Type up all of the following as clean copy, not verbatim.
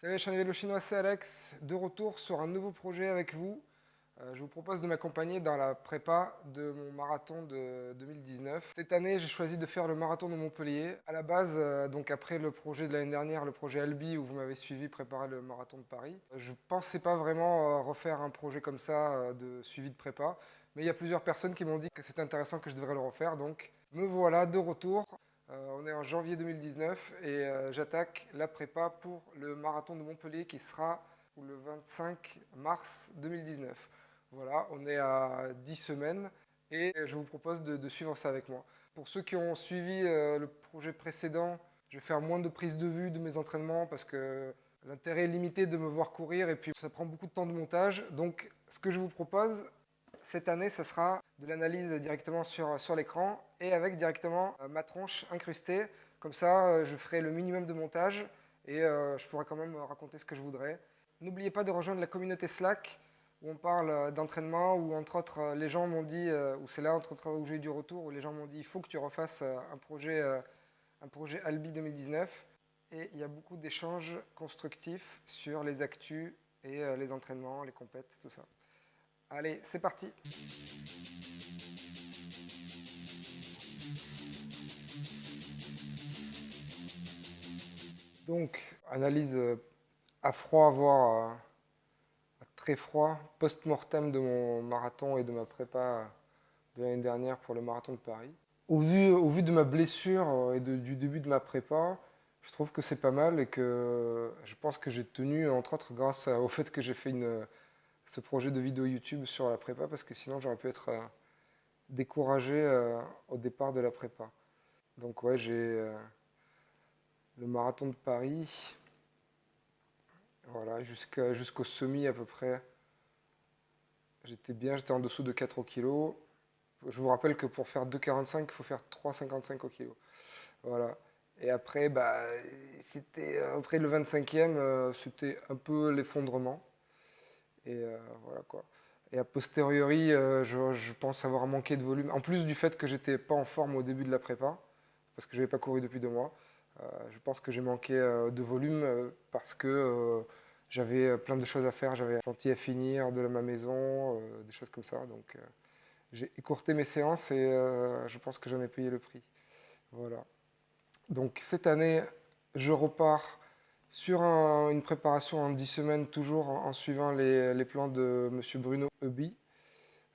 Salut les chaînes vélo chinois, c'est Alex, de retour sur un nouveau projet avec vous. Je vous propose de m'accompagner dans la prépa de mon marathon de 2019. Cette année, j'ai choisi de faire le marathon de Montpellier. À la base, donc après le projet de l'année dernière, le projet Albi, où vous m'avez suivi préparer le marathon de Paris, je ne pensais pas vraiment refaire un projet comme ça de suivi de prépa. Mais il y a plusieurs personnes qui m'ont dit que c'était intéressant, que je devrais le refaire. Donc me voilà de retour. On est en janvier 2019 et j'attaque la prépa pour le marathon de Montpellier qui sera le 25 mars 2019. Voilà, on est à 10 semaines et je vous propose de suivre ça avec moi. Pour ceux qui ont suivi le projet précédent, je vais faire moins de prise de vue de mes entraînements parce que l'intérêt est limité de me voir courir et puis ça prend beaucoup de temps de montage. Donc ce que je vous propose cette année, ce sera de l'analyse directement sur l'écran et avec directement ma tronche incrustée. Comme ça, je ferai le minimum de montage et je pourrai quand même raconter ce que je voudrais. N'oubliez pas de rejoindre la communauté Slack où on parle d'entraînement, où entre autres les gens m'ont dit, ou c'est là entre autres où j'ai eu du retour, où les gens m'ont dit il faut que tu refasses un projet Albi 2019. Et il y a beaucoup d'échanges constructifs sur les actus et les entraînements, les compètes, tout ça. Allez, c'est parti. Donc, analyse à froid, voire à très froid, post-mortem de mon marathon et de ma prépa de l'année dernière pour le marathon de Paris. Au vu de ma blessure et du début de ma prépa, je trouve que c'est pas mal et que je pense que j'ai tenu, entre autres, grâce au fait que j'ai fait ce projet de vidéo YouTube sur la prépa, parce que sinon j'aurais pu être découragé au départ de la prépa. Donc ouais, j'ai le marathon de Paris. Voilà, jusqu'au semi à peu près. J'étais bien, j'étais en dessous de 4 au kilo. Je vous rappelle que pour faire 2,45, il faut faire 3,55 au kilo. Voilà. Et après, bah, c'était après le 25e, c'était un peu l'effondrement. Et voilà quoi. Et a posteriori, je pense avoir manqué de volume. En plus du fait que j'étais pas en forme au début de la prépa, parce que je n'avais pas couru depuis 2 mois. Je pense que j'ai manqué de volume parce que j'avais plein de choses à faire. J'avais un chantier à finir de ma maison, des choses comme ça. Donc j'ai écourté mes séances et je pense que j'en ai payé le prix. Voilà. Donc cette année, je repars sur une préparation en 10 semaines, toujours en suivant les plans de Monsieur Bruno Eubi.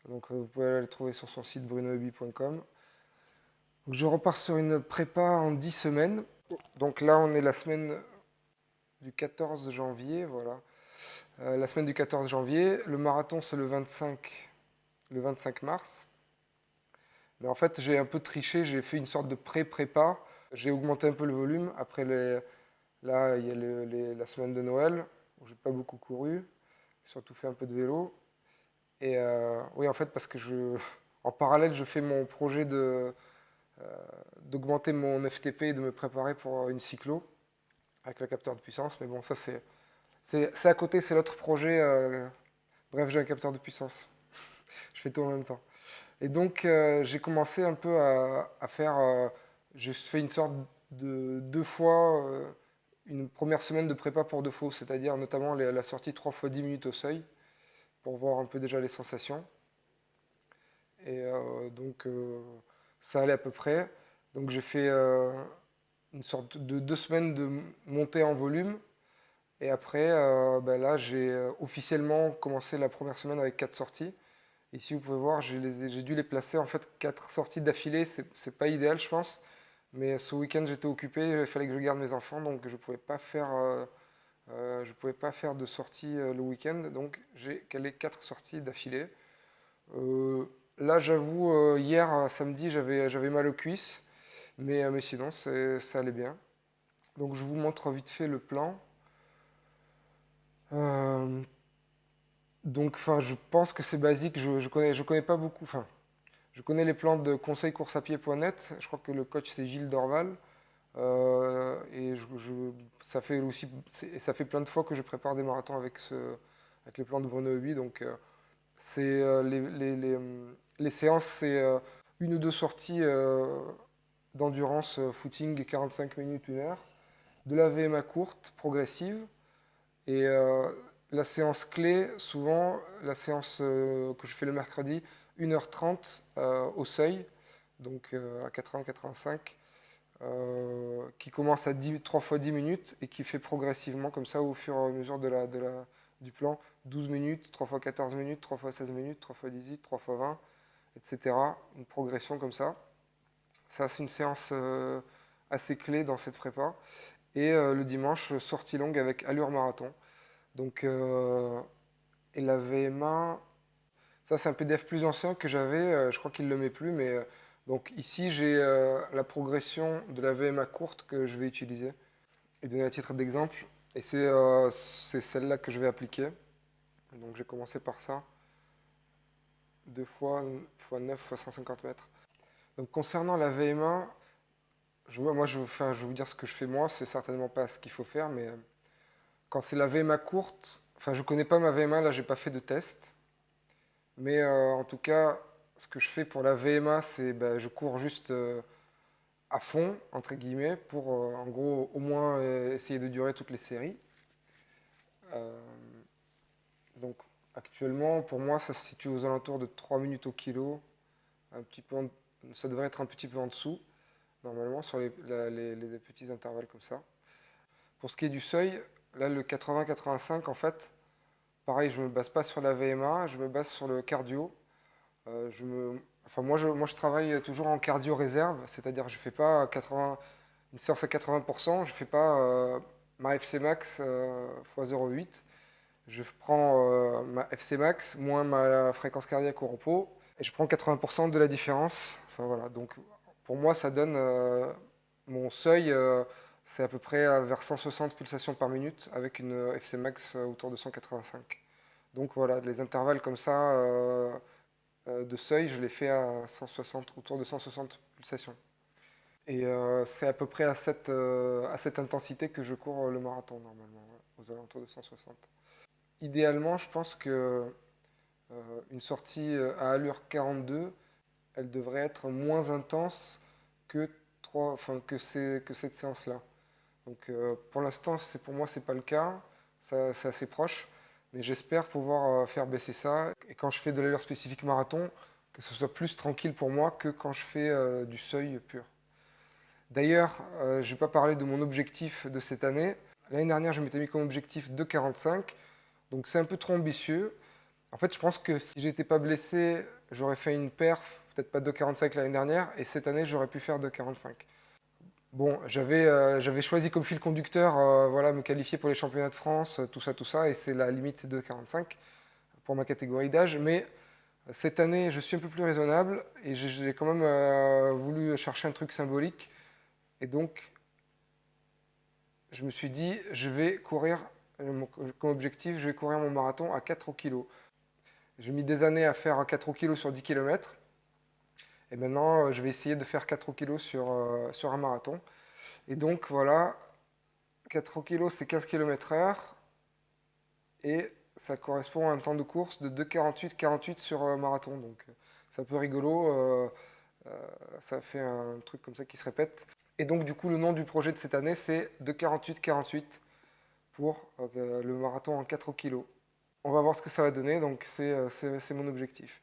Donc vous pouvez aller le trouver sur son site brunoeubi.com. Je repars sur une prépa en 10 semaines. Donc là, on est la semaine du 14 janvier, voilà. La semaine du 14 janvier. Le marathon, c'est le 25 mars. Mais en fait, j'ai un peu triché, j'ai fait une sorte de pré-prépa. J'ai augmenté un peu le volume. Après, là, il y a la semaine de Noël, où j'ai pas beaucoup couru. J'ai surtout fait un peu de vélo. Et oui, en fait, parce que en parallèle, je fais mon projet d'augmenter mon FTP et de me préparer pour une cyclo avec le capteur de puissance. Mais bon, ça, c'est à côté, c'est l'autre projet. Bref, j'ai un capteur de puissance. Je fais tout en même temps. Et donc, j'ai commencé un peu à faire. J'ai fait une sorte de 2 fois une première semaine de prépa pour 2 fois, c'est-à-dire notamment la sortie 3 fois 10 minutes au seuil, pour voir un peu déjà les sensations. Et donc, ça allait à peu près. Donc, j'ai fait une sorte de 2 semaines de montée en volume. Et après, ben là, j'ai officiellement commencé la première semaine avec 4 sorties. Ici, vous pouvez voir, j'ai dû les placer en fait 4 sorties d'affilée. C'est pas idéal, je pense. Mais ce week-end, j'étais occupé, il fallait que je garde mes enfants, donc je pouvais pas faire de sortie le week-end. Donc, j'ai calé 4 sorties d'affilée. Euh, Là, j'avoue, hier, samedi, j'avais mal aux cuisses. Mais sinon, ça allait bien. Donc, je vous montre vite fait le plan. Euh, donc, enfin, je pense que c'est basique. Je connais pas beaucoup. Enfin, je connais les plans de conseilcoursapied.net. Je crois que le coach c'est Gilles Dorval. Et ça fait plein de fois que je prépare des marathons avec les plans de Bruno Huby. Donc, c'est les séances, c'est 1 ou 2 sorties d'endurance footing, 45 minutes, 1 heure. De la VMA courte, progressive. Et la séance clé, souvent, la séance que je fais le mercredi, 1h30 au seuil, donc à 80-85, qui commence à 3 fois 10 minutes et qui fait progressivement comme ça au fur et à mesure du plan, 12 minutes, 3 fois 14 minutes, 3 fois 16 minutes, 3 fois 18, 3 fois 20, etc. Une progression comme ça. Ça, c'est une séance assez clé dans cette prépa. Et le dimanche, sortie longue avec allure marathon. Donc, et la VMA, ça c'est un PDF plus ancien que j'avais, je crois qu'il ne le met plus, mais donc ici j'ai la progression de la VMA courte que je vais utiliser et donner à titre d'exemple. Et c'est celle-là que je vais appliquer. Donc j'ai commencé par ça, 2 fois 9 fois 150 mètres. Donc concernant la VMA, moi je vais vous dire ce que je fais moi, c'est certainement pas ce qu'il faut faire, mais quand c'est la VMA courte, enfin je connais pas ma VMA, là j'ai pas fait de test. Mais en tout cas, ce que je fais pour la VMA, c'est ben, je cours juste à fond, entre guillemets, pour en gros au moins essayer de durer toutes les séries. Euh, donc actuellement, pour moi, ça se situe aux alentours de 3 minutes au kilo. Un petit peu ça devrait être un petit peu en dessous, normalement, sur les petits intervalles comme ça. Pour ce qui est du seuil, là, le 80-85, en fait, pareil, je ne me base pas sur la VMA, je me base sur le cardio. Enfin, moi, je travaille toujours en cardio réserve, c'est-à-dire je fais pas une séance à 80%, je fais pas ma FC max x 0,8. Je prends ma FC max moins ma fréquence cardiaque au repos et je prends 80% de la différence. Enfin voilà, donc pour moi ça donne mon seuil, c'est à peu près vers 160 pulsations par minute avec une FC max autour de 185. Donc voilà, les intervalles comme ça de seuil, je l'ai fait à 160, autour de 160 pulsations. Et c'est à peu près à cette intensité que je cours le marathon normalement, ouais, aux alentours de 160. Idéalement, je pense que une sortie à allure 42, elle devrait être moins intense que, que cette séance-là. Donc pour l'instant, pour moi, c'est pas le cas. C'est assez proche. Mais j'espère pouvoir faire baisser ça. Et quand je fais de l'allure spécifique marathon, que ce soit plus tranquille pour moi que quand je fais du seuil pur. D'ailleurs, je vais pas parler de mon objectif de cette année. L'année dernière, je m'étais mis comme objectif 2,45. Donc c'est un peu trop ambitieux. En fait, je pense que si j'étais pas blessé, j'aurais fait une perf, peut-être pas 2,45 l'année dernière. Et cette année, j'aurais pu faire 2,45. Bon, j'avais choisi comme fil conducteur, voilà, me qualifier pour les championnats de France, tout ça, et c'est la limite de 45 pour ma catégorie d'âge. Mais cette année, je suis un peu plus raisonnable et j'ai quand même voulu chercher un truc symbolique. Et donc, je me suis dit, je vais courir, comme objectif, je vais courir mon marathon à 4 kg. J'ai mis des années à faire 4 kg sur 10 km. Et maintenant, je vais essayer de faire 4 kg sur un marathon. Et donc, voilà, 4 kg, c'est 15 km/h. Et ça correspond à un temps de course de 2,48 sur marathon. Donc c'est un peu rigolo. Ça fait un truc comme ça qui se répète. Et donc du coup le nom du projet de cette année c'est 2,48 pour le marathon en 4 kg. On va voir ce que ça va donner. Donc c'est mon objectif.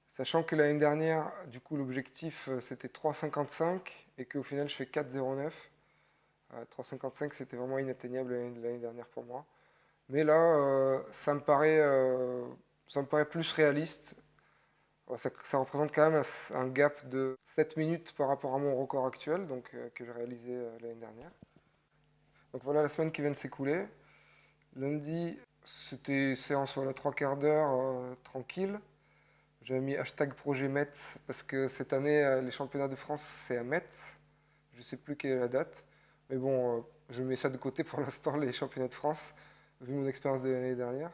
Sachant que l'année dernière, du coup l'objectif c'était 3,55 et qu'au final je fais 4,09. 3,55 c'était vraiment inatteignable l'année dernière pour moi. Mais là, ça me paraît plus réaliste. Ça représente quand même un gap de 7 minutes par rapport à mon record actuel, donc, que j'ai réalisé l'année dernière. Donc voilà la semaine qui vient de s'écouler. Lundi, c'était séance voilà, 3 quarts d'heure tranquille. J'avais mis hashtag projet Metz parce que cette année, les championnats de France, c'est à Metz. Je ne sais plus quelle est la date. Mais bon, je mets ça de côté pour l'instant, les championnats de France, vu mon expérience de l'année dernière.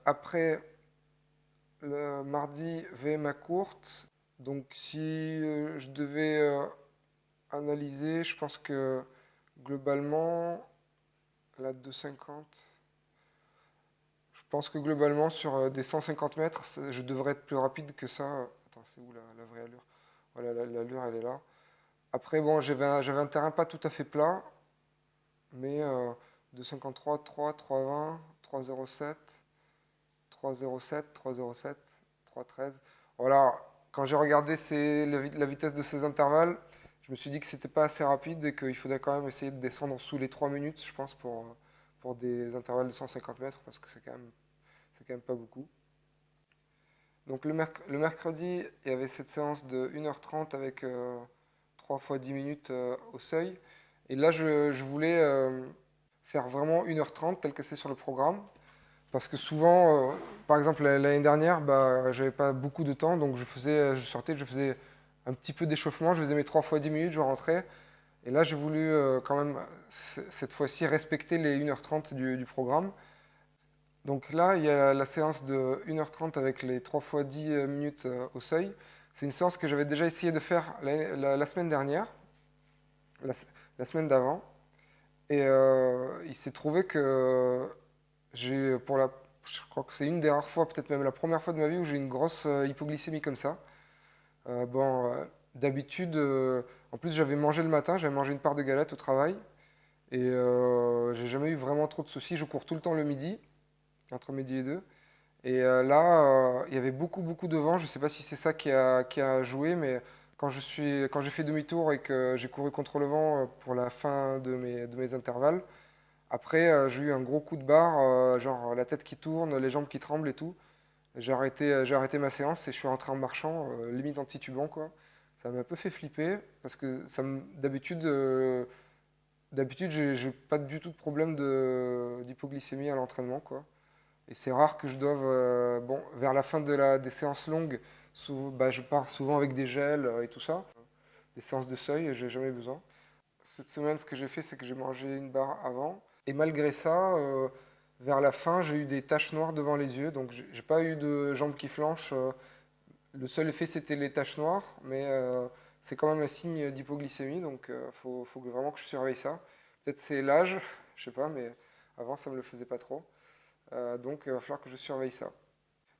Après, le mardi, VMA courte. Donc, si je devais analyser, je pense que globalement, la 2,50, je pense que globalement, sur des 150 mètres, je devrais être plus rapide que ça. Attends, c'est où la vraie allure? Voilà, l'allure, elle est là. Après, bon, j'avais un terrain pas tout à fait plat, mais 2,53, 3, 3,20, 3,07, 3,07, 3,07, 3,13. Voilà, quand j'ai regardé la vitesse de ces intervalles, je me suis dit que c'était pas assez rapide et qu'il faudrait quand même essayer de descendre sous les 3 minutes, je pense, pour des intervalles de 150 mètres, parce que c'est quand même pas beaucoup. Donc le mercredi, il y avait cette séance de 1h30 avec 3 fois 10 minutes au seuil. Et là, je voulais faire vraiment 1h30 tel que c'est sur le programme. Parce que souvent, par exemple l'année dernière, bah, j'avais pas beaucoup de temps, donc je sortais, je faisais un petit peu d'échauffement, je faisais mes 3 fois 10 minutes, je rentrais. Et là, j'ai voulu quand même, cette fois-ci, respecter les 1h30 du programme. Donc là, il y a la séance de 1h30 avec les 3 fois 10 minutes au seuil. C'est une séance que j'avais déjà essayé de faire la semaine dernière, la, la semaine d'avant. Et il s'est trouvé que pour je crois que c'est une des rares fois, peut-être même la première fois de ma vie où j'ai une grosse hypoglycémie comme ça. Bon, d'habitude, en plus j'avais mangé le matin, j'avais mangé une part de galette au travail. Et j'ai jamais eu vraiment trop de soucis. Je cours tout le temps le midi, entre midi et deux. Et là, il y avait beaucoup de vent. Je ne sais pas si c'est ça qui a joué, mais quand j'ai fait demi-tour et que j'ai couru contre le vent pour la fin de mes intervalles, après, j'ai eu un gros coup de barre, genre la tête qui tourne, les jambes qui tremblent et tout. J'ai arrêté ma séance et je suis rentré en marchant, limite en titubant, quoi. Ça m'a un peu fait flipper parce que d'habitude, j'ai pas du tout de problème d'hypoglycémie à l'entraînement, quoi. Et c'est rare que je doive, bon, vers la fin des séances longues, bah, je pars souvent avec des gels et tout ça. Des séances de seuil, j'ai jamais besoin. Cette semaine, ce que j'ai fait, c'est que j'ai mangé une barre avant. Et malgré ça, vers la fin, j'ai eu des taches noires devant les yeux. Donc, j'ai pas eu de jambes qui flanchent. Le seul effet, c'était les taches noires. Mais c'est quand même un signe d'hypoglycémie. Donc, faut vraiment que je surveille ça. Peut-être c'est l'âge, je sais pas, mais avant, ça me le faisait pas trop. Donc, il va falloir que je surveille ça.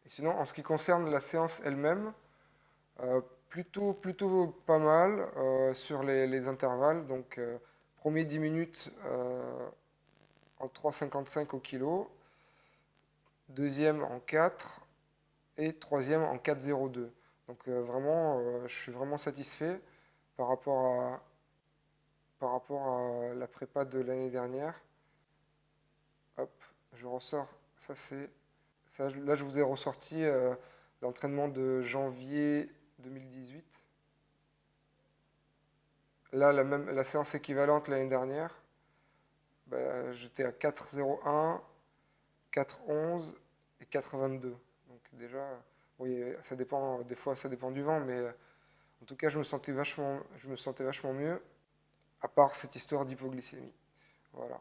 Et sinon, en ce qui concerne la séance elle-même, plutôt pas mal sur les intervalles. Donc, premier 10 minutes en 3,55 au kilo, deuxième en 4 et troisième en 4,02. Donc, vraiment, je suis vraiment satisfait par rapport par rapport à la prépa de l'année dernière. Hop, je ressors. Là, je vous ai ressorti l'entraînement de janvier 2018. Là, la séance équivalente l'année dernière, bah, j'étais à 4,01, 4,11 et 4,22. Donc déjà, oui, ça dépend, des fois ça dépend du vent, mais en tout cas, je me sentais vachement mieux, à part cette histoire d'hypoglycémie. Voilà.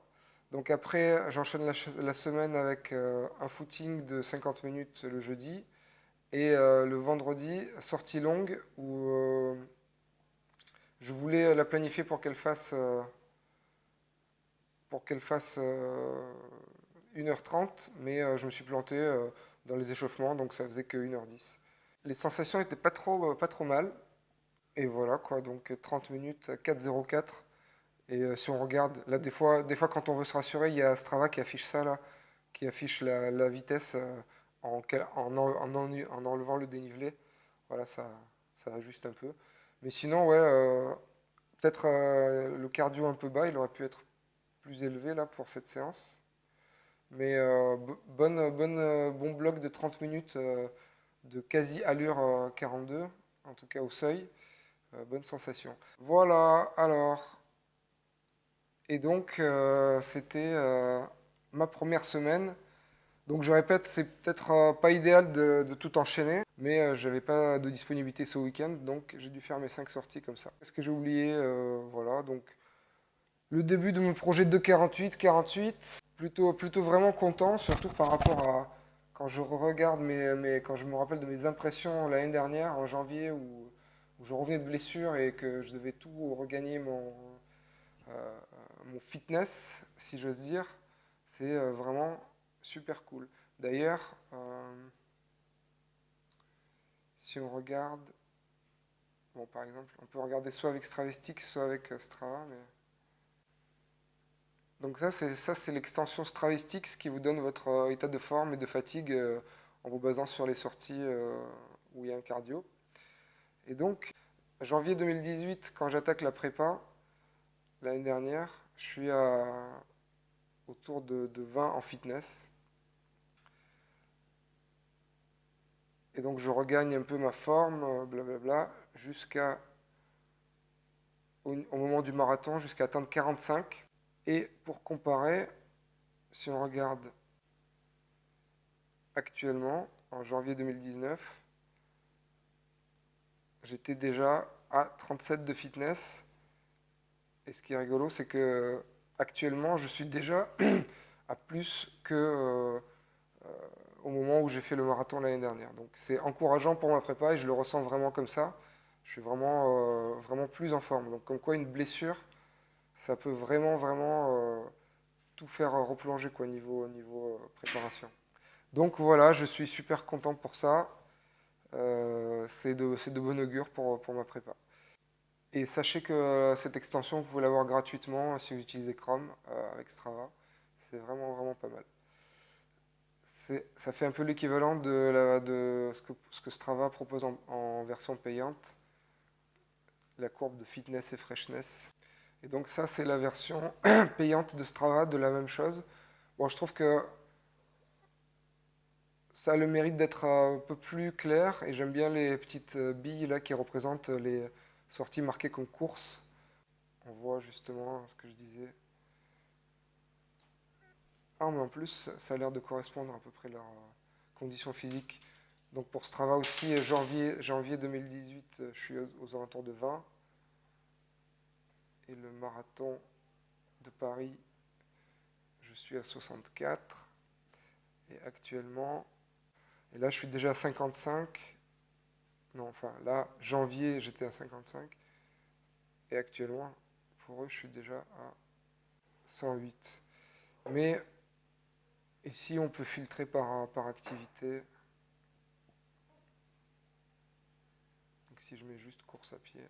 Donc après, j'enchaîne la semaine avec un footing de 50 minutes le jeudi et le vendredi, sortie longue où je voulais la planifier pour qu'elle fasse 1h30, mais je me suis planté dans les échauffements, donc ça faisait que 1h10. Les sensations étaient pas trop mal, et voilà quoi, donc 30 minutes, 4,04. Et si on regarde, là des fois quand on veut se rassurer, il y a Strava qui affiche ça là, qui affiche la vitesse en enlevant le dénivelé. Voilà, ça ajuste un peu. Mais sinon, ouais, peut-être le cardio un peu bas, il aurait pu être plus élevé là pour cette séance. Mais bon bloc de 30 minutes de quasi allure 42, en tout cas au seuil. Bonne sensation. Voilà, alors. Et donc, c'était ma première semaine. Donc, je répète, c'est peut-être pas idéal de tout enchaîner, mais j'avais pas de disponibilité ce week-end, donc j'ai dû faire mes 5 sorties comme ça. Est-ce que j'ai oublié? Voilà, donc le début de mon projet de 48, plutôt vraiment content, surtout par rapport à quand je regarde quand je me rappelle de mes impressions l'année dernière, en janvier, où je revenais de blessure et que je devais tout regagner euh, mon fitness, si j'ose dire. C'est vraiment super cool. D'ailleurs, si on regarde, bon, par exemple, on peut regarder soit avec Stravestic, soit avec Strava, mais Donc ça, c'est l'extension Stravistix qui vous donne votre état de forme et de fatigue en vous basant sur les sorties où il y a un cardio. Et donc, janvier 2018, quand j'attaque la prépa, l'année dernière, je suis autour de 20 en fitness. Et donc je regagne un peu ma forme, blablabla, jusqu'à au moment du marathon, jusqu'à atteindre 45. Et pour comparer, si on regarde actuellement, en janvier 2019, j'étais déjà à 37 de fitness. Et ce qui est rigolo, c'est que actuellement, je suis déjà à plus que au moment où j'ai fait le marathon l'année dernière. Donc c'est encourageant pour ma prépa et je le ressens vraiment comme ça. Je suis vraiment plus en forme. Donc comme quoi une blessure, ça peut vraiment tout faire replonger quoi, niveau préparation. Donc voilà, je suis super content pour ça. C'est de bon augure pour ma prépa. Et sachez que cette extension, vous pouvez l'avoir gratuitement si vous utilisez Chrome avec Strava. C'est vraiment pas mal. Ça fait un peu l'équivalent de ce que Strava propose en version payante, la courbe de fitness et freshness. Et donc ça, c'est la version payante de Strava de la même chose. Bon, je trouve que ça a le mérite d'être un peu plus clair et j'aime bien les petites billes là qui représentent les sorties marquées comme course. On voit justement ce que je disais. Ah, mais en plus, ça a l'air de correspondre à peu près à leurs conditions physiques. Donc pour Strava aussi, janvier 2018, je suis aux alentours de 20. Et le marathon de Paris, je suis à 64. Et actuellement, et là je suis déjà à 55. Non, enfin là, janvier, j'étais à 55. Et actuellement, pour eux, je suis déjà à 108. Mais ici, on peut filtrer par activité. Donc si je mets juste course à pied,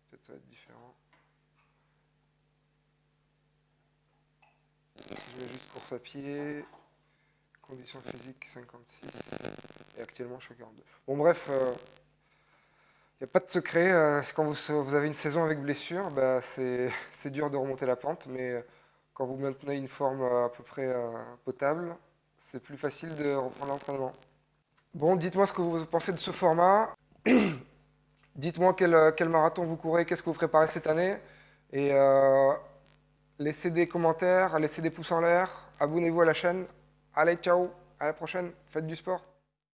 peut-être ça va être différent. Si je mets juste course à pied, conditions physiques 56, et actuellement je suis à 42. Bon bref, il n'y a pas de secret. Quand vous avez une saison avec blessure, bah, c'est dur de remonter la pente, mais quand vous maintenez une forme à peu près potable, c'est plus facile de reprendre l'entraînement. Bon, dites-moi ce que vous pensez de ce format. Dites-moi quel marathon vous courez, qu'est-ce que vous préparez cette année. Et laissez des commentaires, laissez des pouces en l'air, abonnez-vous à la chaîne. Allez, ciao, à la prochaine, faites du sport.